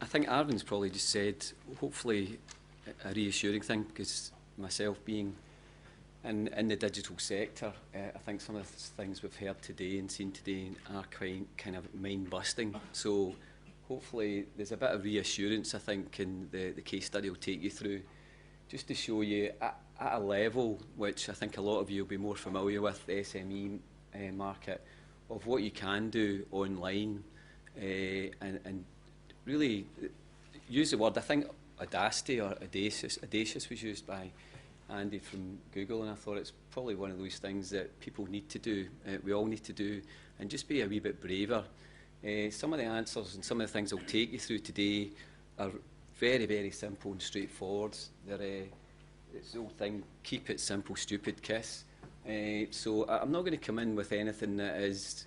I think Arvin's probably just said, hopefully, a reassuring thing, because myself being in the digital sector, I think some of the things we've heard today and seen today are quite kind of mind-busting. So hopefully there's a bit of reassurance, I think, in the case study will take you through, just to show you at a level which I think a lot of you will be more familiar with, the SME market, of what you can do online, and really use the word, I think audacity or audacious was used by Andy from Google, and I thought it's probably one of those things that people need to do, we all need to do, and just be a wee bit braver. Some of the answers and some of the things I'll take you through today are very, very simple and straightforward. It's the old thing, keep it simple, stupid, kiss. So I'm not going to come in with anything that is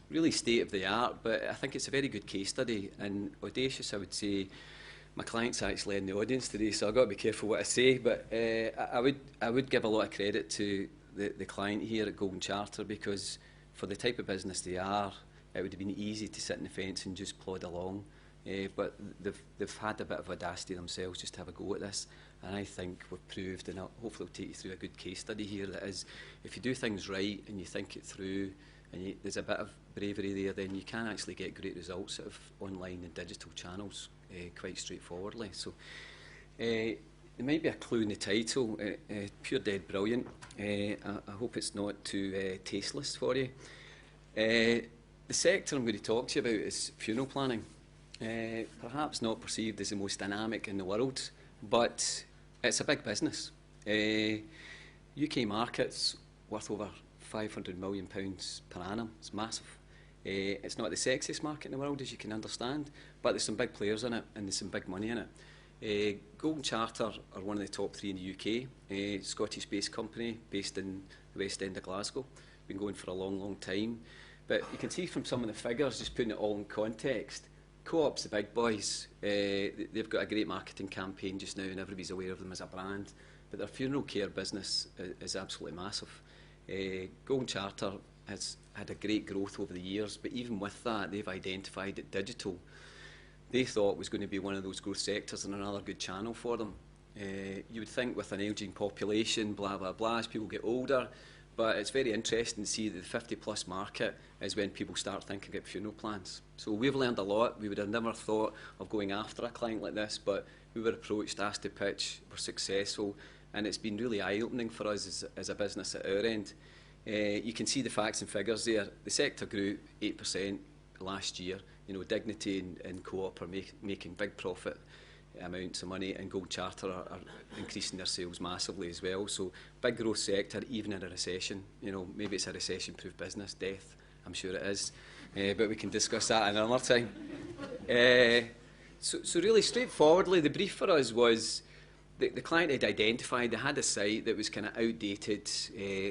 really state of the art, but I think it's a very good case study, and audacious, I would say. My client's actually in the audience today, so I've got to be careful what I say, but I would give a lot of credit to the client here at Golden Charter, because for the type of business they are, it would have been easy to sit on the fence and just plod along. But they've had a bit of audacity themselves just to have a go at this, and I think we've proved, and hopefully I'll take you through a good case study here, that is, if you do things right and you think it through, and there's a bit of bravery there, then you can actually get great results out of online and digital channels quite straightforwardly. So there might be a clue in the title, pure dead brilliant. I hope it's not too tasteless for you. The sector I'm going to talk to you about is funeral planning. Perhaps not perceived as the most dynamic in the world, but it's a big business. UK market's worth over £500 million per annum. It's massive. It's not the sexiest market in the world, as you can understand, but there's some big players in it and there's some big money in it. Golden Charter are one of the top 3 in the UK, Scottish-based company based in the West End of Glasgow. Been going for a long, long time. But you can see from some of the figures, just putting it all in context, Co-op's the big boys. They've got a great marketing campaign just now and everybody's aware of them as a brand, but their funeral care business is absolutely massive. Golden Charter has had a great growth over the years, but even with that, they've identified that digital, they thought, was going to be one of those growth sectors and another good channel for them. You would think with an ageing population, blah, blah, blah, as people get older, but it's very interesting to see that the 50-plus market is when people start thinking about funeral plans. So we've learned a lot. We would have never thought of going after a client like this, but we were approached, asked to pitch, were successful, and it's been really eye-opening for us as a business at our end. You can see the facts and figures there. The sector grew 8% last year. You know, Dignity and Co-op are making big profit amounts of money, and Gold Charter are increasing their sales massively as well. So big growth sector, even in a recession. You know, maybe it's a recession-proof business. Death, I'm sure it is, but we can discuss that another time. So really straightforwardly, the brief for us was the client had identified they had a site that was kind of outdated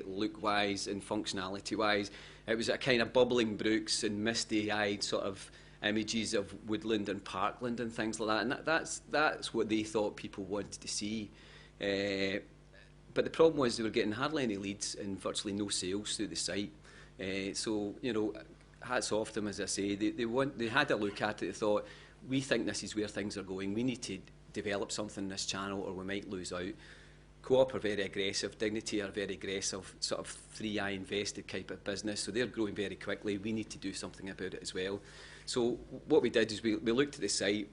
look-wise and functionality-wise. It was a kind of bubbling brooks and misty-eyed sort of images of woodland and parkland and things like that, and that's what they thought people wanted to see. But the problem was they were getting hardly any leads and virtually no sales through the site. So, you know, hats off to them, as I say. They had a look at it, they thought, we think this is where things are going, we need to develop something in this channel or we might lose out. Co-op are very aggressive, Dignity are very aggressive, sort of 3i invested type of business, so they're growing very quickly. We need to do something about it as well. So what we did is we looked at the site,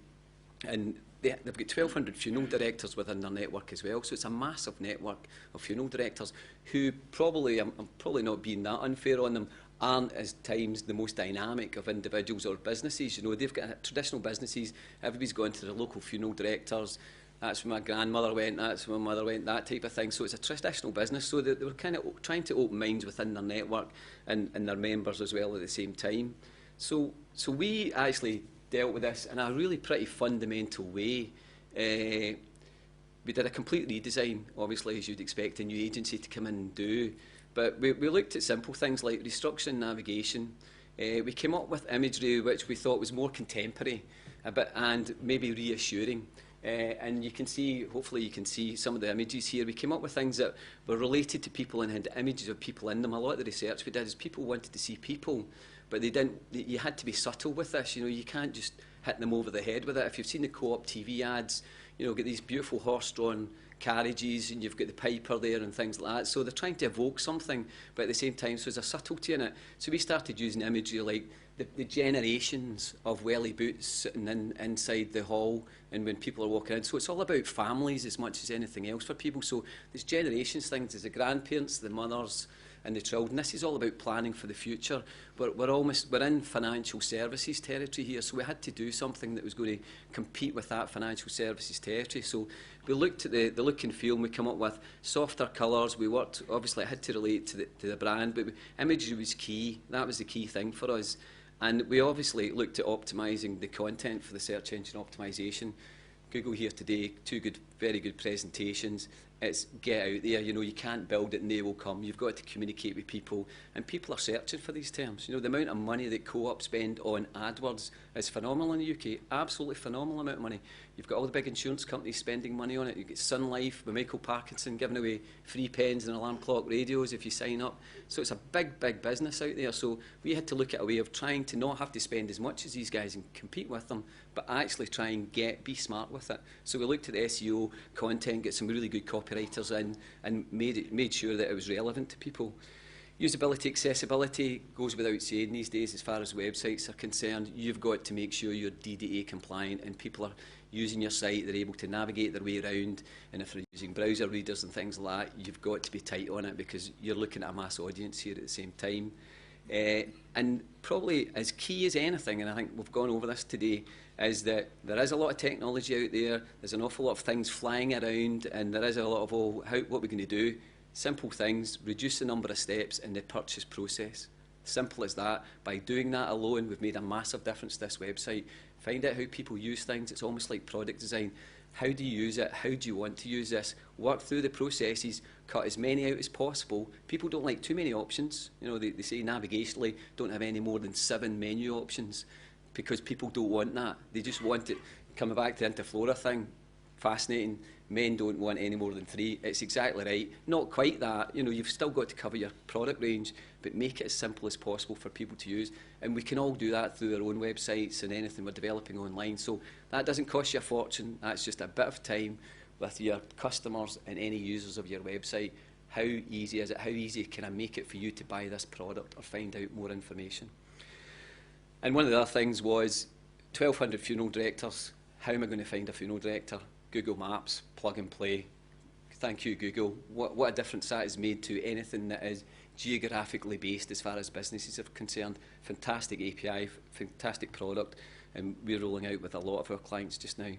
and they've got 1,200 funeral directors within their network as well, so it's a massive network of funeral directors who probably, I'm probably not being that unfair on them, aren't at times the most dynamic of individuals or businesses. You know, they've got traditional businesses, everybody's gone to their local funeral directors, that's where my grandmother went, that's where my mother went, that type of thing. So it's a traditional business, so they were kind of trying to open minds within their network and their members as well at the same time. So we actually dealt with this in a really pretty fundamental way. We did a complete redesign, obviously, as you'd expect a new agency to come in and do. But we looked at simple things like restructuring navigation. We came up with imagery which we thought was more contemporary and maybe reassuring. And you can see, hopefully you can see some of the images here. We came up with things that were related to people and had images of people in them. A lot of the research we did is people wanted to see people, but they didn't. You had to be subtle with this. You know, you can't just hitting them over the head with it. If you've seen the Co-op TV ads, you know, get these beautiful horse-drawn carriages, and you've got the piper there and things like that. So they're trying to evoke something, but at the same time, so there's a subtlety in it. So we started using imagery like the generations of welly boots sitting inside the hall, and when people are walking in. So it's all about families as much as anything else for people. So there's generations things, there's the grandparents, the mothers, and the children. This is all about planning for the future. We're in financial services territory here, so we had to do something that was going to compete with that financial services territory. So we looked at the look and feel, and we come up with softer colours. We worked, obviously it had to relate to the brand, but imagery was key. That was the key thing for us. And we obviously looked at optimising the content for the search engine optimisation. Google here today, very good presentations. It's get out there, you know, you can't build it and they will come. You've got to communicate with people, and people are searching for these terms. You know, the amount of money that Co-op spend on AdWords is phenomenal in the UK, absolutely phenomenal amount of money. You've got all the big insurance companies spending money on it. You've got Sun Life with Michael Parkinson giving away free pens and alarm clock radios if you sign up. So it's a big, big business out there. So we had to look at a way of trying to not have to spend as much as these guys and compete with them, but actually try and be smart with it. So we looked at the SEO content, get some really good copywriters in, and made sure that it was relevant to people. Usability, accessibility goes without saying these days as far as websites are concerned. You've got to make sure you're DDA compliant and people are using your site, they're able to navigate their way around, and if they're using browser readers and things like that, you've got to be tight on it because you're looking at a mass audience here at the same time. And probably as key as anything, and I think we've gone over this today, is that there is a lot of technology out there, there's an awful lot of things flying around, and there is a lot of, what we're going to do. Simple things, reduce the number of steps in the purchase process. Simple as that. By doing that alone, we've made a massive difference to this website. Find out how people use things. It's almost like product design. How do you use it? How do you want to use this? Work through the processes, cut as many out as possible. People don't like too many options. You know, they say navigationally, don't have any more than 7 menu options because people don't want that. They just want it. Coming back to the Interflora thing, fascinating. Men don't want any more than 3. It's exactly right. Not quite that. You know, you've still got to cover your product range, but make it as simple as possible for people to use. And we can all do that through our own websites and anything we're developing online. So that doesn't cost you a fortune. That's just a bit of time with your customers and any users of your website. How easy is it? How easy can I make it for you to buy this product or find out more information? And one of the other things was 1,200 funeral directors. How am I going to find a funeral director? Google Maps, plug and play. Thank you, Google. What a difference that has made to anything that is geographically based as far as businesses are concerned. Fantastic API, fantastic product, and we're rolling out with a lot of our clients just now.